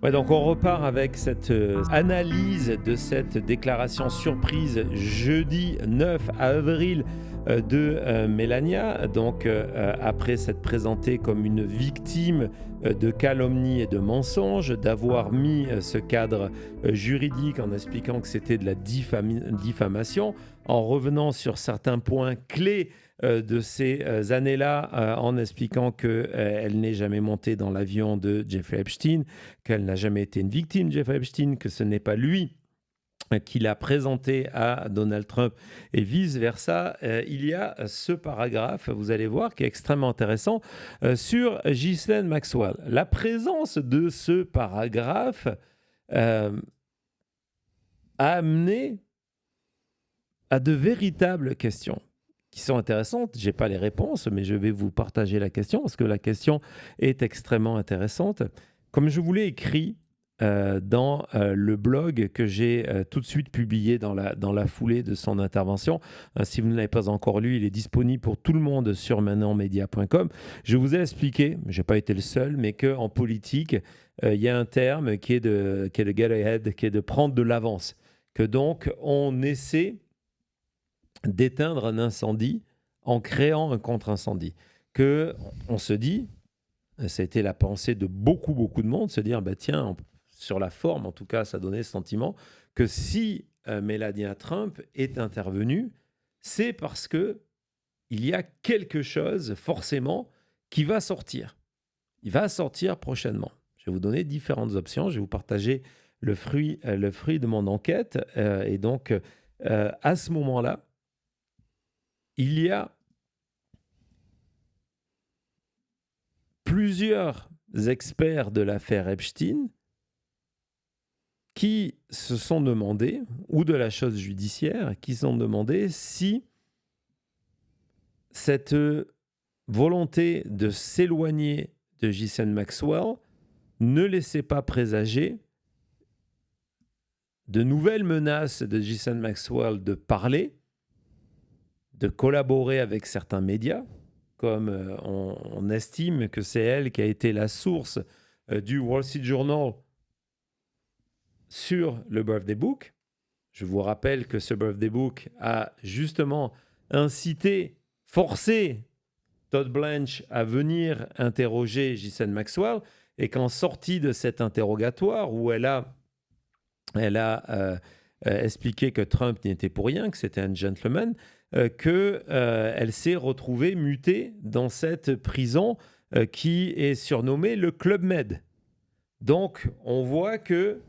Ouais, donc on repart avec cette analyse de cette déclaration surprise jeudi 9 avril de Melania. Donc après s'être présentée comme une victime de calomnie et de mensonges, d'avoir mis ce cadre juridique en expliquant que c'était de la diffamation, en revenant sur certains points clés de ces années-là, en expliquant qu'elle n'est jamais montée dans l'avion de Jeffrey Epstein, qu'elle n'a jamais été une victime de Jeffrey Epstein, que ce n'est pas lui qui l'a présenté à Donald Trump et vice-versa. Il y a ce paragraphe, vous allez voir, qui est extrêmement intéressant, sur Ghislaine Maxwell. La présence de ce paragraphe a amené à de véritables questions qui sont intéressantes. Je n'ai pas les réponses, mais je vais vous partager la question parce que la question est extrêmement intéressante. Comme je vous l'ai écrit dans le blog que j'ai tout de suite publié dans la foulée de son intervention, si vous ne l'avez pas encore lu, il est disponible pour tout le monde sur maintenant-media.com. Je vous ai expliqué, je n'ai pas été le seul, mais qu'en politique, il y a un terme qui est de get ahead, qui est de prendre de l'avance. Que donc, on essaie d'éteindre un incendie en créant un contre-incendie. On se dit, ça a été la pensée de beaucoup de monde, se dire, tiens, sur la forme, en tout cas, ça donnait ce sentiment que si Melania Trump est intervenue, c'est parce que il y a quelque chose, forcément, qui va sortir. Il va sortir prochainement. Je vais vous donner différentes options. Je vais vous partager le fruit de mon enquête. Et donc, à ce moment-là, il y a plusieurs experts de l'affaire Epstein qui se sont demandé, ou de la chose judiciaire, qui se sont demandé si cette volonté de s'éloigner de Ghislaine Maxwell ne laissait pas présager de nouvelles menaces de Ghislaine Maxwell de parler, de collaborer avec certains médias, comme on estime que c'est elle qui a été la source du Wall Street Journal sur le Birthday Book. Je vous rappelle que ce Birthday Book a justement incité, forcé Todd Blanche à venir interroger Ghislaine Maxwell et qu'en sortie de cet interrogatoire où elle a expliqué que Trump n'y était pour rien, que c'était un gentleman, qu'elle s'est retrouvée mutée dans cette prison qui est surnommée le Club Med. Donc, on voit que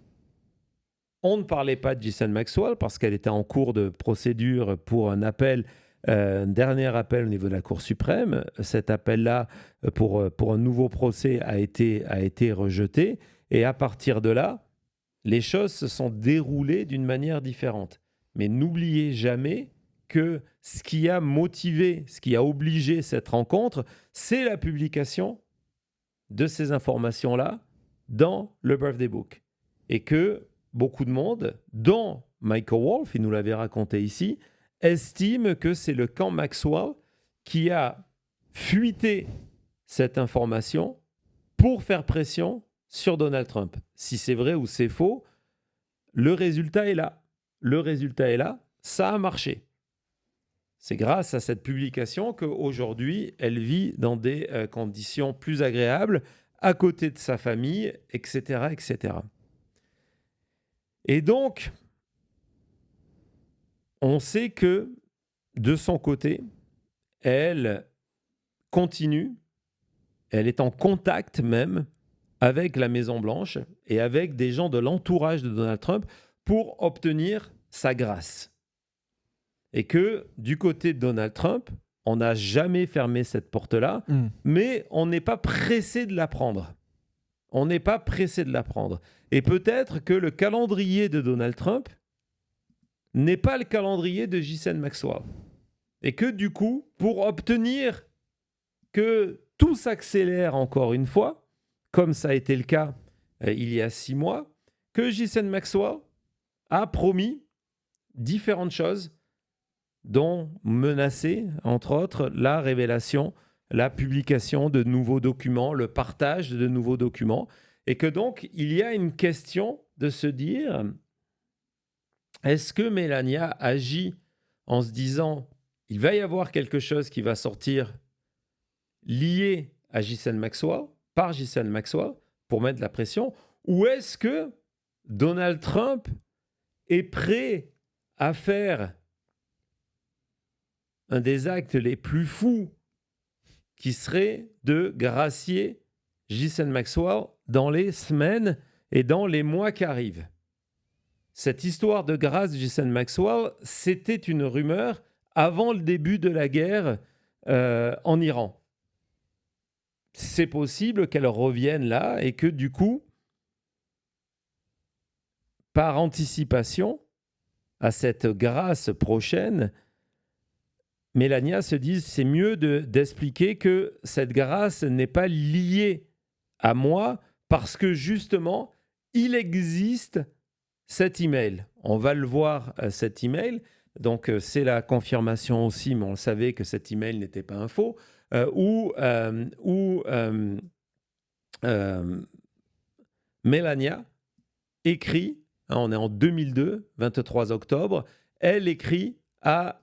on ne parlait pas de Ghislaine Maxwell parce qu'elle était en cours de procédure pour un appel, un dernier appel au niveau de la Cour suprême. Cet appel-là, pour un nouveau procès, a été rejeté. Et à partir de là, les choses se sont déroulées d'une manière différente. Mais n'oubliez jamais que ce qui a motivé, ce qui a obligé cette rencontre, c'est la publication de ces informations-là dans le Birthday Book. Et que beaucoup de monde, dont Michael Wolff, il nous l'avait raconté ici, estime que c'est le camp Maxwell qui a fuité cette information pour faire pression sur Donald Trump. Si c'est vrai ou c'est faux, le résultat est là. Le résultat est là, ça a marché. C'est grâce à cette publication qu'aujourd'hui, elle vit dans des conditions plus agréables, à côté de sa famille, etc., etc. Et donc, on sait que, de son côté, elle continue, elle est en contact même avec la Maison-Blanche et avec des gens de l'entourage de Donald Trump pour obtenir sa grâce. Et que, du côté de Donald Trump, on n'a jamais fermé cette porte-là, mais on n'est pas pressé de la prendre. On n'est pas pressé de la prendre. Et peut-être que le calendrier de Donald Trump n'est pas le calendrier de Ghislaine Maxwell. Et que du coup, pour obtenir que tout s'accélère encore une fois, comme ça a été le cas il y a 6 mois, que Ghislaine Maxwell a promis différentes choses, dont menacer, entre autres, la révélation, la publication de nouveaux documents, le partage de nouveaux documents. Et que donc, il y a une question de se dire, est-ce que Melania agit en se disant, il va y avoir quelque chose qui va sortir lié à Ghislaine Maxwell, par Ghislaine Maxwell, pour mettre de la pression, ou est-ce que Donald Trump est prêt à faire un des actes les plus fous qui serait de gracier Ghislaine Maxwell dans les semaines et dans les mois qui arrivent. Cette histoire de grâce de Ghislaine Maxwell, c'était une rumeur avant le début de la guerre en Iran. C'est possible qu'elle revienne là et que du coup, par anticipation à cette grâce prochaine, Melania se dise c'est mieux d'expliquer que cette grâce n'est pas liée à moi parce que justement, il existe cet email. On va le voir, cet email. Donc, c'est la confirmation aussi, mais on le savait que cet email n'était pas un faux, où Melania écrit, on est en 2002, 23 octobre, elle écrit à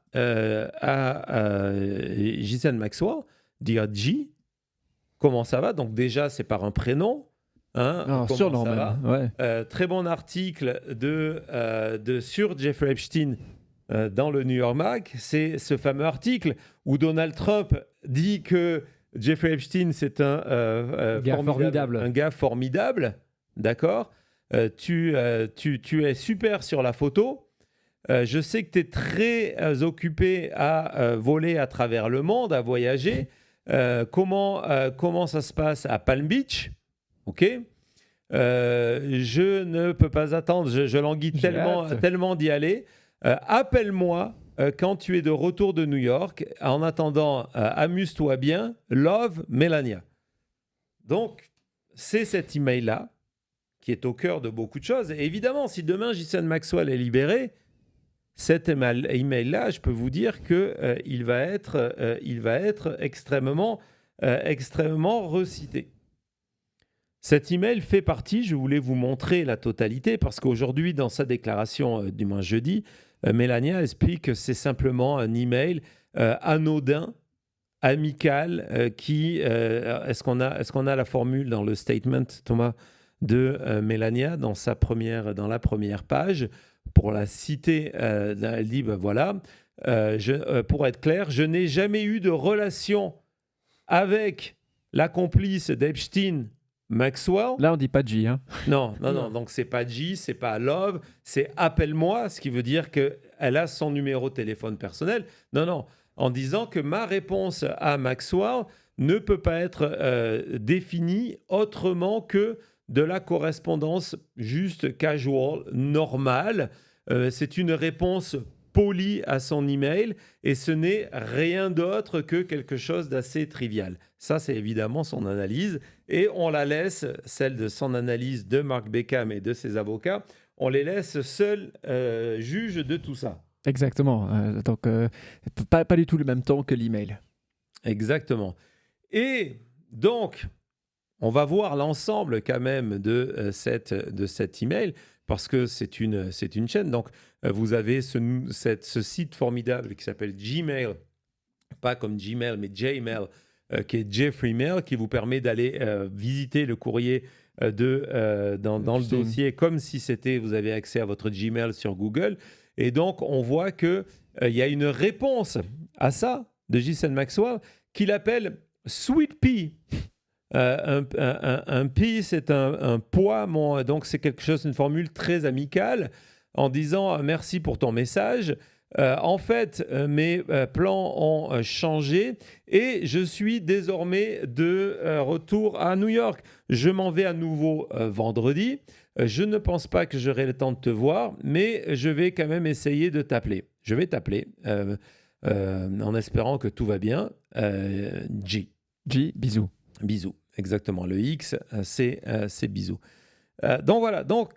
Ghislaine Maxwell, dire G, comment ça va? Donc déjà, c'est par un prénom. Comment surnom ça même. va? Ouais. Très bon article sur Jeffrey Epstein dans le New York Mag. C'est ce fameux article où Donald Trump dit que Jeffrey Epstein, c'est un gars formidable. D'accord? Tu es super sur la photo. Je sais que tu es très occupé à voler à travers le monde, à voyager. Comment ça se passe à Palm Beach? OK. Je ne peux pas attendre. Je languis tellement d'y aller. Appelle-moi quand tu es de retour de New York. En attendant, amuse-toi bien. Love, Melania. Donc, c'est cet email-là qui est au cœur de beaucoup de choses. Et évidemment, si demain Ghislaine Maxwell est libérée, cet email-là, je peux vous dire qu'il va être extrêmement recité. Cet email fait partie, je voulais vous montrer la totalité, parce qu'aujourd'hui, dans sa déclaration, du moins jeudi, Melania explique que c'est simplement un email anodin, amical, est-ce qu'on a la formule dans le statement, Thomas, de Melania, dans la première page, pour la citer, elle dit, voilà, pour être clair, je n'ai jamais eu de relation avec la complice d'Epstein, Maxwell. Là, on dit pas G. Hein. Non. Donc, c'est pas G, c'est pas Love, c'est appelle-moi, ce qui veut dire qu'elle a son numéro de téléphone personnel. Non. En disant que ma réponse à Maxwell ne peut pas être définie autrement que de la correspondance juste casual, normale. C'est une réponse polie à son email et ce n'est rien d'autre que quelque chose d'assez trivial. Ça, c'est évidemment son analyse et on la laisse, celle de son analyse de Mark Beckham et de ses avocats, on les laisse seuls juges de tout ça. Exactement. Donc, pas du tout le même temps que l'email. Exactement. Et donc, on va voir l'ensemble quand même de cet email parce que c'est une chaîne. Donc, vous avez ce site formidable qui s'appelle Gmail, pas comme Gmail, mais Jmail, qui est Jeffrey Mail, qui vous permet d'aller visiter le courrier dans le dossier comme si vous avez accès à votre Gmail sur Google. Et donc, on voit qu'il y a une réponse à ça de Ghislaine Maxwell qu'il appelle Sweet Pea. Un pea, c'est un pois, donc c'est quelque chose, une formule très amicale, en disant merci pour ton message. En fait, mes plans ont changé et je suis désormais de retour à New York. Je m'en vais à nouveau vendredi. Je ne pense pas que j'aurai le temps de te voir, mais je vais quand même essayer de t'appeler. Je vais t'appeler en espérant que tout va bien. G, bisous. Bisous, exactement. Le X, c'est bisous. Donc voilà. Donc,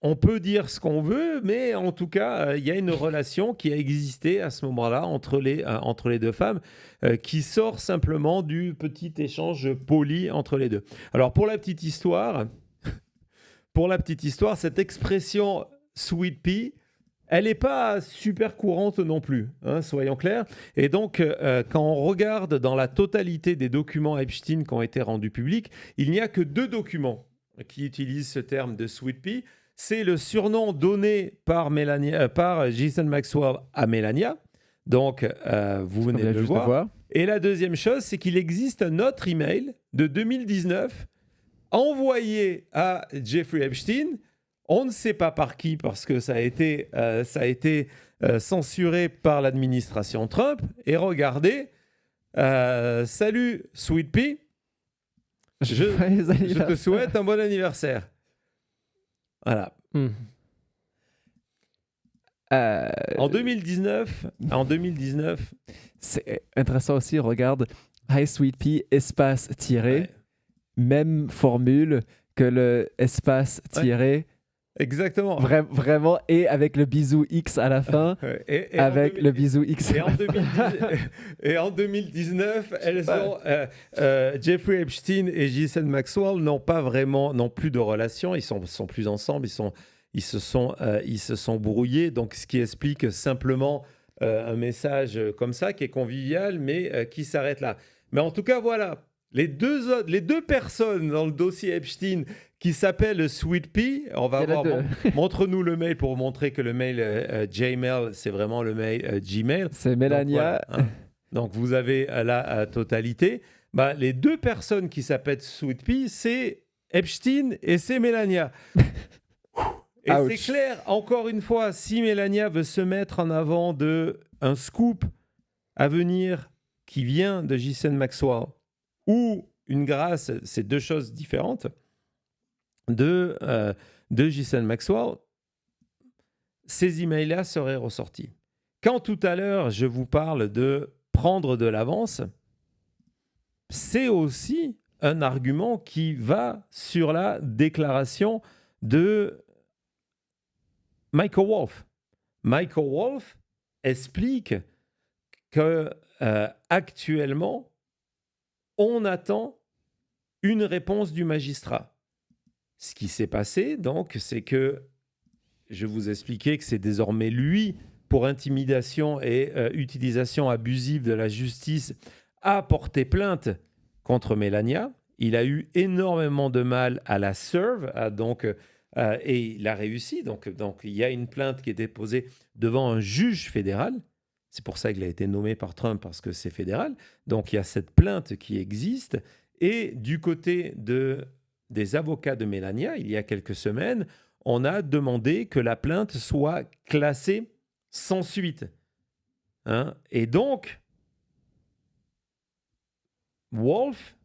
on peut dire ce qu'on veut, mais en tout cas, il y a une relation qui a existé à ce moment-là entre les deux femmes, qui sort simplement du petit échange poli entre les deux. Alors, pour la petite histoire, cette expression sweet pea, elle n'est pas super courante non plus, hein, soyons clairs. Et donc, quand on regarde dans la totalité des documents Epstein qui ont été rendus publics, il n'y a que 2 documents qui utilisent ce terme de sweet pea. C'est le surnom donné par Ghislaine Maxwell à Melania. Donc, vous venez de le voir. Et la deuxième chose, c'est qu'il existe un autre email de 2019 envoyé à Jeffrey Epstein. On ne sait pas par qui, parce que ça a été censuré par l'administration Trump. Et regardez, salut Sweet Pea, je te souhaite un bon anniversaire. Voilà. En 2019, c'est intéressant aussi, regarde, Hi Sweet Pea, espace tiré, ouais. Même formule que le espace tiré. Ouais. Exactement. Vraiment, et avec le bisou X à la fin, et avec le bisou X. Et en 2019, Jeffrey Epstein et Ghislaine Maxwell n'ont plus de relation, ils sont plus ensemble, ils se sont brouillés, donc ce qui explique simplement un message comme ça qui est convivial, mais qui s'arrête là. Mais en tout cas, voilà, les deux personnes dans le dossier Epstein qui s'appellent Sweet Pea, on va voir, montre-nous le mail pour montrer que le mail Gmail, c'est vraiment le mail Gmail. C'est Melania. Donc, voilà, hein. Donc vous avez la totalité. Les 2 personnes qui s'appellent Sweet Pea, c'est Epstein et c'est Melania. Et Ouch. c'est clair, encore une fois, si Melania veut se mettre en avant d'un scoop à venir qui vient de Ghislaine Maxwell ou une grâce, c'est 2 choses différentes, de Ghislaine Maxwell, ces emails-là seraient ressortis. Quand tout à l'heure, je vous parle de prendre de l'avance, c'est aussi un argument qui va sur la déclaration de Michael Wolff. Michael Wolff explique que actuellement, on attend une réponse du magistrat. Ce qui s'est passé, donc, c'est que je vous expliquais que c'est désormais lui, pour intimidation et utilisation abusive de la justice, a porté plainte contre Melania. Il a eu énormément de mal à la serve, et il a réussi. Donc, il y a une plainte qui est déposée devant un juge fédéral. C'est pour ça qu'il a été nommé par Trump, parce que c'est fédéral. Donc, il y a cette plainte qui existe. Et du côté des avocats de Melania, il y a quelques semaines, on a demandé que la plainte soit classée sans suite. Hein? Et donc, Wolff,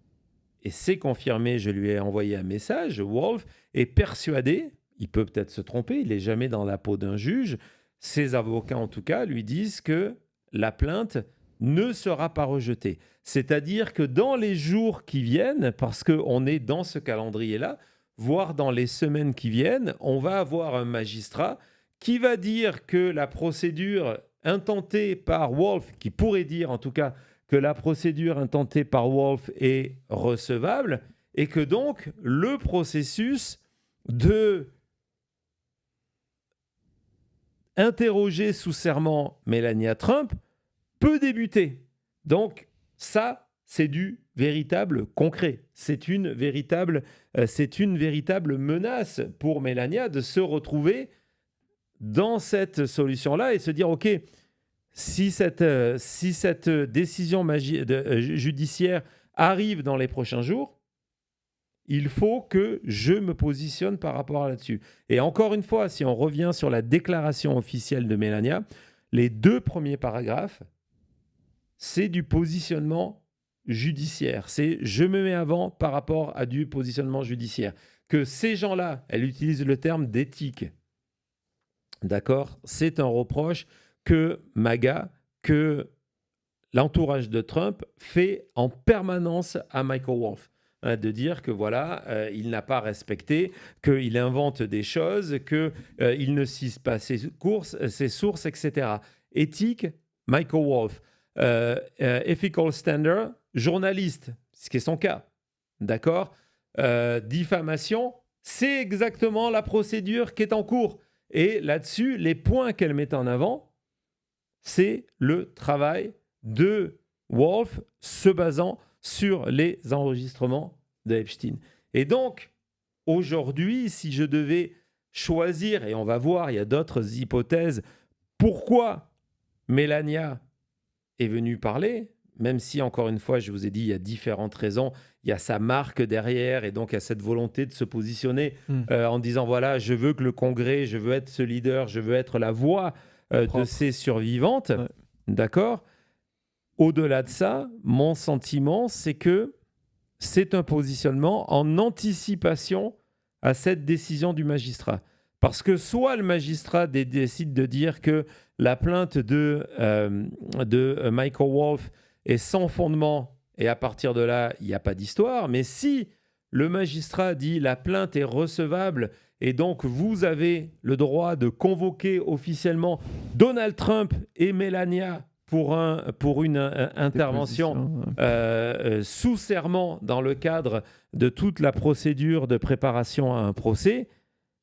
et c'est confirmé, je lui ai envoyé un message, Wolff est persuadé, il peut peut-être se tromper, il n'est jamais dans la peau d'un juge, ses avocats en tout cas lui disent que la plainte ne sera pas rejetée. C'est-à-dire que dans les jours qui viennent, parce qu'on est dans ce calendrier-là, voire dans les semaines qui viennent, on va avoir un magistrat qui va dire que la procédure intentée par Wolff, qui pourrait dire en tout cas que la procédure intentée par Wolff est recevable, et que donc le processus de interroger sous serment Melania Trump peut débuter. Donc ça, c'est du véritable concret. C'est une véritable menace pour Melania de se retrouver dans cette solution-là et se dire, OK, si cette décision judiciaire arrive dans les prochains jours, il faut que je me positionne par rapport à là-dessus. Et encore une fois, si on revient sur la déclaration officielle de Melania, les 2 premiers paragraphes, c'est du positionnement judiciaire. C'est je me mets avant par rapport à du positionnement judiciaire. Que ces gens-là, elle utilise le terme d'éthique. D'accord ? C'est un reproche que MAGA, que l'entourage de Trump fait en permanence à Michael Wolff. de dire que voilà, il n'a pas respecté, qu'il invente des choses, qu'il ne cite pas ses sources, etc. Éthique, Michael Wolff. Ethical Standard, journaliste, ce qui est son cas. D'accord. Diffamation, c'est exactement la procédure qui est en cours. Et là-dessus, les points qu'elle met en avant, c'est le travail de Wolff se basant sur les enregistrements de Epstein. Et donc, aujourd'hui, si je devais choisir, et on va voir, il y a d'autres hypothèses, pourquoi Melania est venue parler, même si, encore une fois, je vous ai dit, il y a différentes raisons. Il y a sa marque derrière, et donc il y a cette volonté de se positionner en disant, voilà, je veux que le Congrès, je veux être ce leader, je veux être la voix de ces survivantes. Ouais. D'accord. Au-delà de ça, mon sentiment, c'est que c'est un positionnement en anticipation à cette décision du magistrat. Parce que soit le magistrat décide de dire que la plainte de Michael Wolff est sans fondement, et à partir de là, il n'y a pas d'histoire. Mais si le magistrat dit la plainte est recevable, et donc vous avez le droit de convoquer officiellement Donald Trump et Melania pour une intervention sous serment dans le cadre de toute la procédure de préparation à un procès,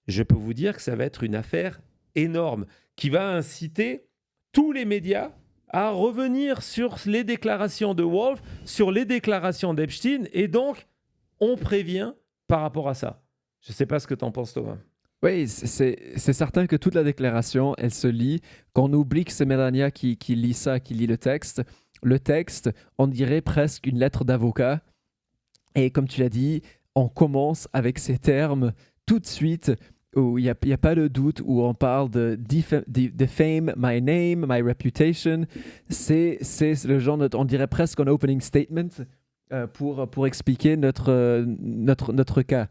je peux vous dire que ça va être une affaire énorme qui va inciter tous les médias à revenir sur les déclarations de Wolff, sur les déclarations d'Epstein, et donc on prévient par rapport à ça. Je ne sais pas ce que tu en penses, Thomas. Oui, c'est certain que toute la déclaration, elle se lit. Qu'on oublie que c'est Melania qui lit ça, qui lit le texte. Le texte, on dirait presque une lettre d'avocat. Et comme tu l'as dit, on commence avec ces termes tout de suite où il n'y a pas de doute, où on parle de defame my name, my reputation. C'est le genre, on dirait presque un opening statement pour expliquer notre cas.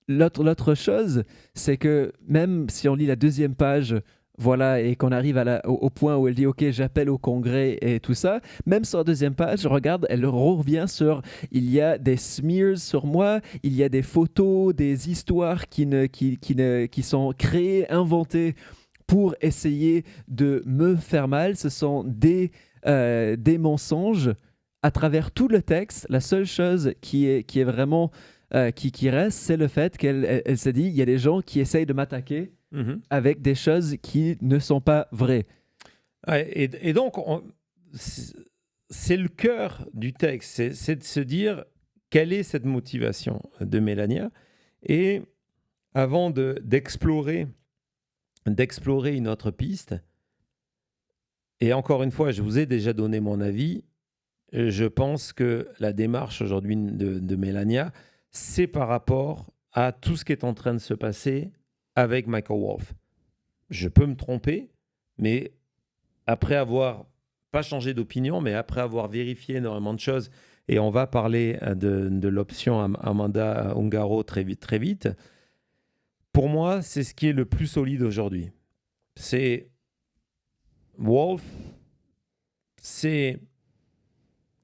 L'autre chose, c'est que même si on lit la deuxième page, voilà, et qu'on arrive au point où elle dit « Ok, j'appelle au Congrès » et tout ça, même sur la deuxième page, regarde, elle revient sur « Il y a des smears sur moi, il y a des photos, des histoires qui sont créées, inventées pour essayer de me faire mal. Ce sont des mensonges. » À travers tout le texte, la seule chose qui est vraiment... qui reste, c'est le fait qu'elle s'est dit, il y a des gens qui essayent de m'attaquer avec des choses qui ne sont pas vraies. Et donc, c'est le cœur du texte, c'est de se dire quelle est cette motivation de Melania. Et avant d'explorer une autre piste, et encore une fois, je vous ai déjà donné mon avis, je pense que la démarche aujourd'hui de Melania, c'est par rapport à tout ce qui est en train de se passer avec Michael Wolff. Je peux me tromper, mais après avoir, pas changé d'opinion, mais après avoir vérifié énormément de choses, et on va parler de l'option Amanda Ungaro très vite, pour moi, c'est ce qui est le plus solide aujourd'hui. C'est Wolff, c'est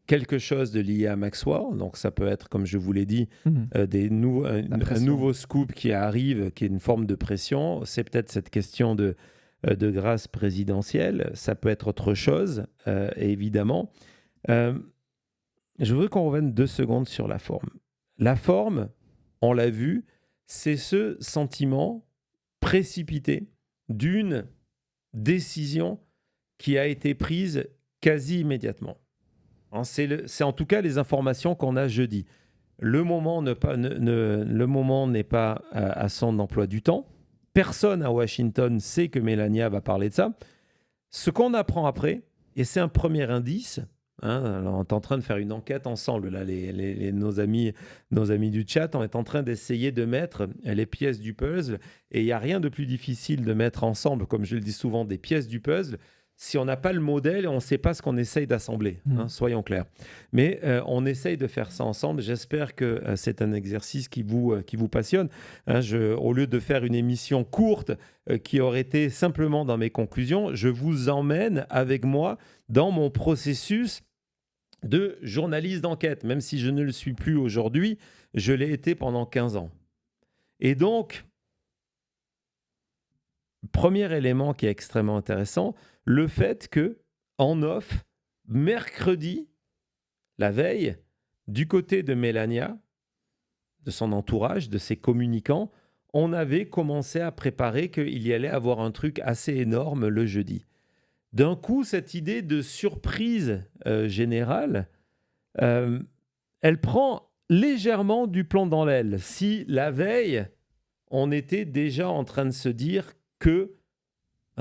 quelque chose de lié à Maxwell, donc ça peut être, comme je vous l'ai dit, un nouveau scoop qui arrive, qui est une forme de pression. C'est peut-être cette question de grâce présidentielle, ça peut être autre chose, évidemment. Je veux qu'on revienne 2 secondes sur la forme. La forme, on l'a vu, c'est ce sentiment précipité d'une décision qui a été prise quasi immédiatement. C'est en tout cas les informations qu'on a jeudi. Le moment n'est pas à son emploi du temps. Personne à Washington sait que Melania va parler de ça. Ce qu'on apprend après, et c'est un premier indice, on est en train de faire une enquête ensemble, là, nos amis du chat, on est en train d'essayer de mettre les pièces du puzzle, et il n'y a rien de plus difficile de mettre ensemble, comme je le dis souvent, des pièces du puzzle, si on n'a pas le modèle et on ne sait pas ce qu'on essaye d'assembler, soyons clairs. Mais on essaye de faire ça ensemble. J'espère que c'est un exercice qui vous passionne. Au lieu de faire une émission courte qui aurait été simplement dans mes conclusions, je vous emmène avec moi dans mon processus de journaliste d'enquête. Même si je ne le suis plus aujourd'hui, je l'ai été pendant 15 ans. Et donc, premier élément qui est extrêmement intéressant, le fait que, en off, mercredi, la veille, du côté de Melania, de son entourage, de ses communicants, on avait commencé à préparer qu'il y allait avoir un truc assez énorme le jeudi. D'un coup, cette idée de surprise générale, elle prend légèrement du plomb dans l'aile. Si la veille, on était déjà en train de se dire que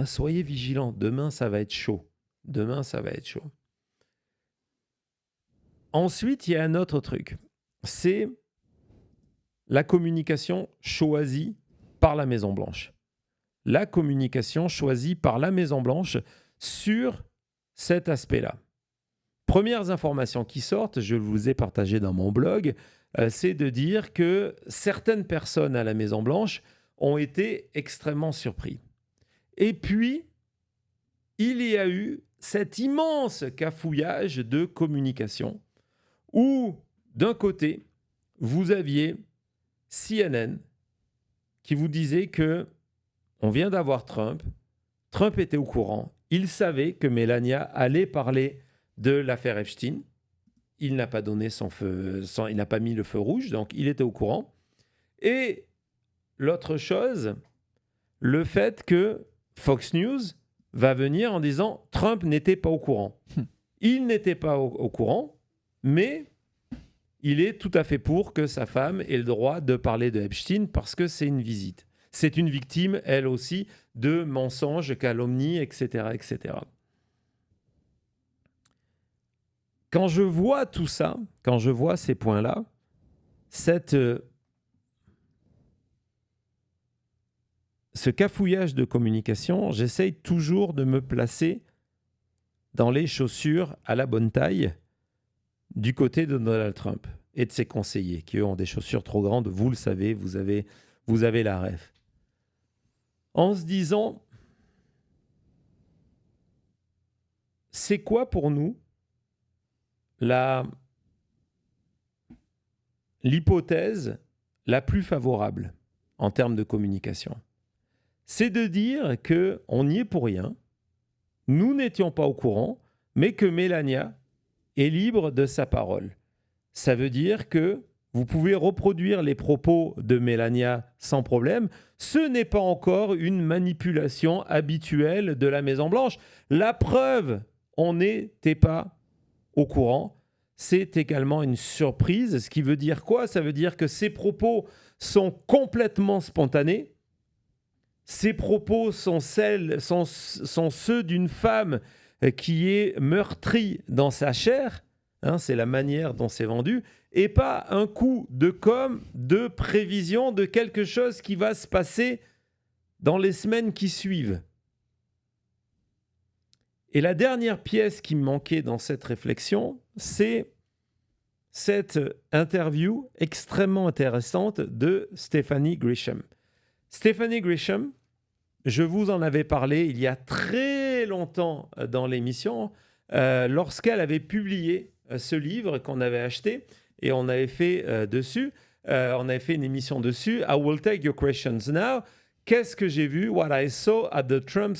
soyez vigilants, demain ça va être chaud. Demain ça va être chaud. Ensuite, il y a un autre truc. C'est la communication choisie par la Maison-Blanche. La communication choisie par la Maison-Blanche sur cet aspect-là. Premières informations qui sortent, je vous ai partagé dans mon blog, c'est de dire que certaines personnes à la Maison-Blanche ont été extrêmement surpris. Et puis, il y a eu cet immense cafouillage de communication où, d'un côté, vous aviez CNN qui vous disait que on vient d'avoir Trump. Trump était au courant. Il savait que Melania allait parler de l'affaire Epstein. Il n'a pas donné il n'a pas mis le feu rouge, donc il était au courant. Et l'autre chose, le fait que Fox News va venir en disant Trump n'était pas au courant. Il n'était pas au courant, mais il est tout à fait pour que sa femme ait le droit de parler de Epstein parce que c'est une visite. C'est une victime, elle aussi, de mensonges, calomnies, etc., etc. Quand je vois tout ça, quand je vois ces points-là, ce cafouillage de communication, j'essaye toujours de me placer dans les chaussures à la bonne taille du côté de Donald Trump et de ses conseillers, qui eux ont des chaussures trop grandes, vous le savez, vous avez la ref. En se disant, c'est quoi pour nous l'hypothèse la plus favorable en termes de communication? C'est de dire qu'on n'y est pour rien, nous n'étions pas au courant, mais que Melania est libre de sa parole. Ça veut dire que vous pouvez reproduire les propos de Melania sans problème. Ce n'est pas encore une manipulation habituelle de la Maison-Blanche. La preuve, on n'était pas au courant. C'est également une surprise. Ce qui veut dire quoi? Ça veut dire que ces propos sont complètement spontanés. Ces propos sont ceux d'une femme qui est meurtrie dans sa chair. C'est la manière dont c'est vendu. Et pas un coup de com', de prévision de quelque chose qui va se passer dans les semaines qui suivent. Et la dernière pièce qui me manquait dans cette réflexion, c'est cette interview extrêmement intéressante de Stephanie Grisham. Stephanie Grisham, je vous en avais parlé il y a très longtemps dans l'émission, lorsqu'elle avait publié ce livre qu'on avait acheté et on avait fait on avait fait une émission dessus. I will take your questions now. Qu'est-ce que j'ai vu? What I saw at the Trump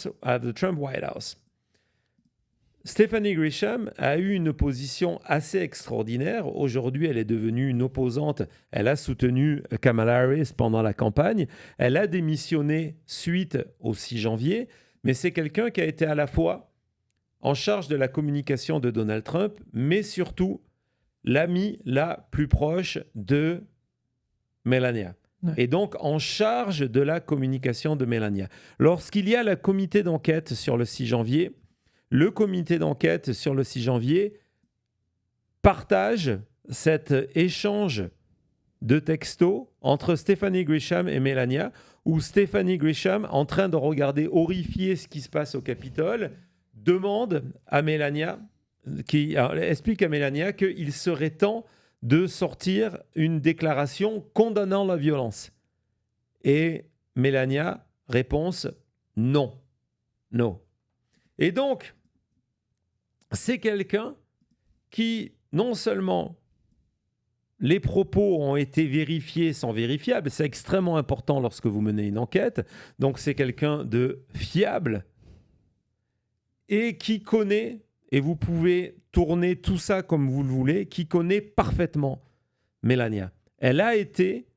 White House. Stephanie Grisham a eu une position assez extraordinaire. Aujourd'hui, elle est devenue une opposante. Elle a soutenu Kamala Harris pendant la campagne. Elle a démissionné suite au 6 janvier. Mais c'est quelqu'un qui a été à la fois en charge de la communication de Donald Trump, mais surtout l'ami la plus proche de Melania. Ouais. Et donc en charge de la communication de Melania. Lorsqu'il y a le comité d'enquête sur le 6 janvier, le comité d'enquête sur le 6 janvier partage cet échange de textos entre Stephanie Grisham et Melania, où Stephanie Grisham, en train de regarder horrifiée ce qui se passe au Capitole, demande à Melania, explique à Melania qu'il serait temps de sortir une déclaration condamnant la violence. Et Melania, réponse, non. Non. Et donc, c'est quelqu'un qui, non seulement les propos ont été vérifiés sans vérifiables, c'est extrêmement important lorsque vous menez une enquête, donc c'est quelqu'un de fiable et qui connaît, et vous pouvez tourner tout ça comme vous le voulez, qui connaît parfaitement Melania. Elle a été,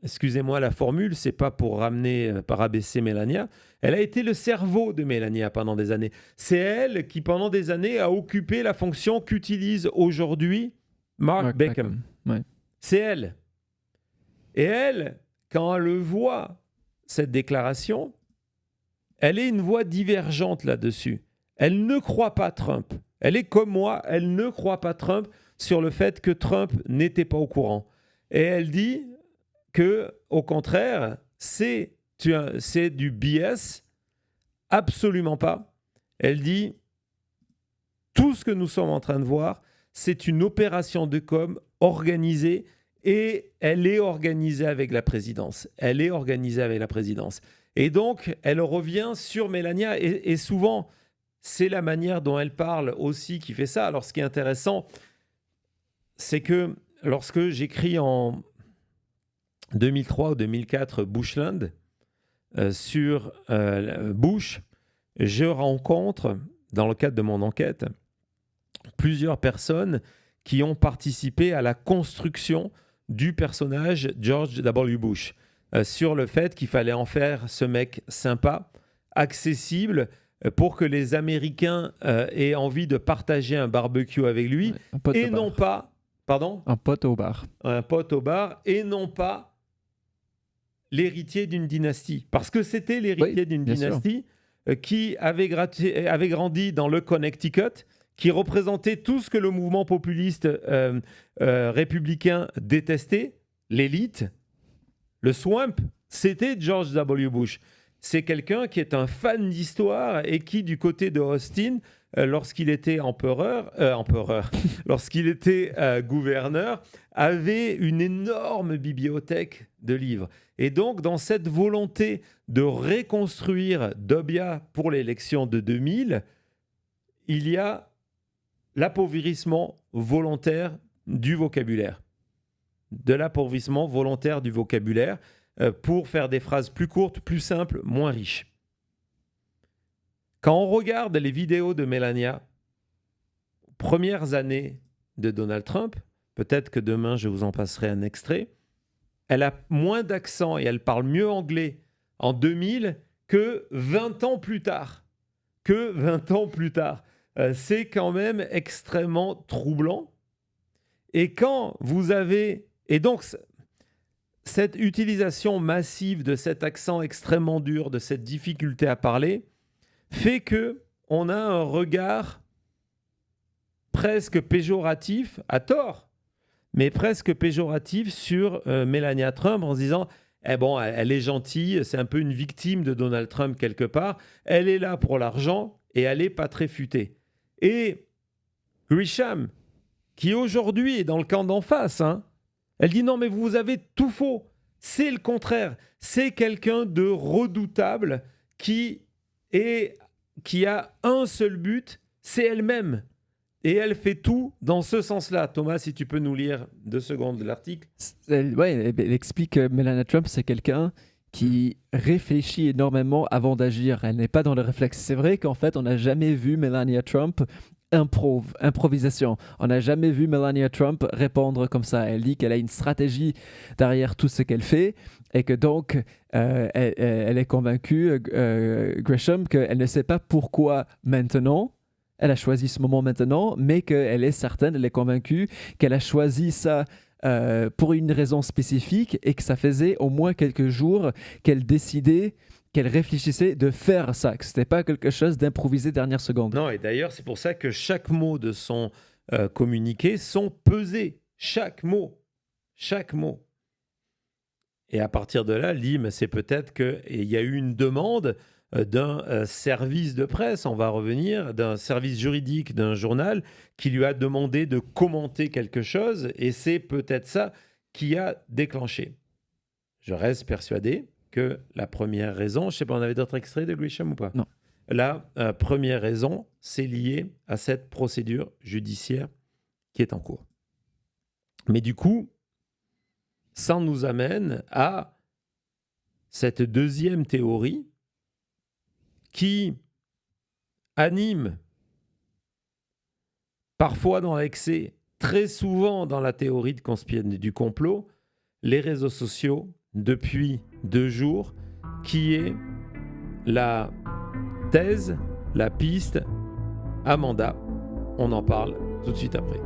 excusez-moi la formule, c'est pas pour rabaisser Melania, elle a été le cerveau de Melania pendant des années. C'est elle qui, pendant des années, a occupé la fonction qu'utilise aujourd'hui Mark Beckham. Ouais. C'est elle. Et elle, quand elle voit cette déclaration, elle est une voix divergente là-dessus. Elle ne croit pas Trump. Elle est comme moi, elle ne croit pas Trump sur le fait que Trump n'était pas au courant. Et elle dit que, au contraire, c'est du BS, absolument pas. Elle dit tout ce que nous sommes en train de voir, c'est une opération de com organisée et elle est organisée avec la présidence. Elle est organisée avec la présidence. Et donc, elle revient sur Melania et souvent, c'est la manière dont elle parle aussi qui fait ça. Alors, ce qui est intéressant, c'est que lorsque j'écris en 2003 ou 2004 Bushland sur Bush, je rencontre, dans le cadre de mon enquête, plusieurs personnes qui ont participé à la construction du personnage George W. Bush, sur le fait qu'il fallait en faire ce mec sympa, accessible, pour que les Américains aient envie de partager un barbecue avec lui, et non pas... Pardon ? Un pote au bar. Un pote au bar, et non pas l'héritier d'une dynastie. Parce que c'était l'héritier d'une dynastie qui avait grandi dans le Connecticut, qui représentait tout ce que le mouvement populiste républicain détestait, l'élite, le swamp, c'était George W. Bush. C'est quelqu'un qui est un fan d'histoire et qui, du côté de Austin, lorsqu'il était lorsqu'il était gouverneur, avait une énorme bibliothèque de livres. Et donc, dans cette volonté de reconstruire Dobia pour l'élection de 2000, il y a l'appauvrissement volontaire du vocabulaire. De l'appauvrissement volontaire du vocabulaire pour faire des phrases plus courtes, plus simples, moins riches. Quand on regarde les vidéos de Melania, premières années de Donald Trump, peut-être que demain je vous en passerai un extrait, elle a moins d'accent et elle parle mieux anglais en 2000 que 20 ans plus tard. C'est quand même extrêmement troublant. Et quand vous avez... Et donc, cette utilisation massive de cet accent extrêmement dur, de cette difficulté à parler, fait qu'on a un regard presque péjoratif, à tort, mais presque péjoratif sur Melania Trump en se disant elle est gentille, c'est un peu une victime de Donald Trump quelque part, elle est là pour l'argent et elle n'est pas très futée. Et Grisham, qui aujourd'hui est dans le camp d'en face, elle dit non mais vous avez tout faux, c'est le contraire, c'est quelqu'un de redoutable qui a un seul but, c'est elle-même. Et elle fait tout dans ce sens-là. Thomas, si tu peux nous lire 2 secondes de l'article. Elle explique que Melania Trump, c'est quelqu'un qui réfléchit énormément avant d'agir. Elle n'est pas dans le réflexe. C'est vrai qu'en fait, on n'a jamais vu Melania Trump improvisation. On n'a jamais vu Melania Trump répondre comme ça. Elle dit qu'elle a une stratégie derrière tout ce qu'elle fait et que donc elle est convaincue, Grisham, qu'elle ne sait pas pourquoi maintenant elle a choisi ce moment maintenant, mais qu'elle est certaine, elle est convaincue qu'elle a choisi ça pour une raison spécifique et que ça faisait au moins quelques jours qu'elle décidait, qu'elle réfléchissait de faire ça, que ce n'était pas quelque chose d'improvisé dernière seconde. Non, et d'ailleurs, c'est pour ça que chaque mot de son communiqué sont pesés. Chaque mot. Et à partir de là, elle dit, mais c'est peut-être qu'il y a eu une demande d'un service de presse, on va revenir, d'un service juridique d'un journal qui lui a demandé de commenter quelque chose et c'est peut-être ça qui a déclenché. Je reste persuadé que la première raison, je ne sais pas, on avait d'autres extraits de Grisham ou pas ? Non. la première raison, c'est lié à cette procédure judiciaire qui est en cours. Mais du coup, ça nous amène à cette deuxième théorie qui anime parfois dans l'excès, très souvent dans la théorie du complot, les réseaux sociaux depuis 2 jours, qui est la thèse, la piste Amanda. On en parle tout de suite après.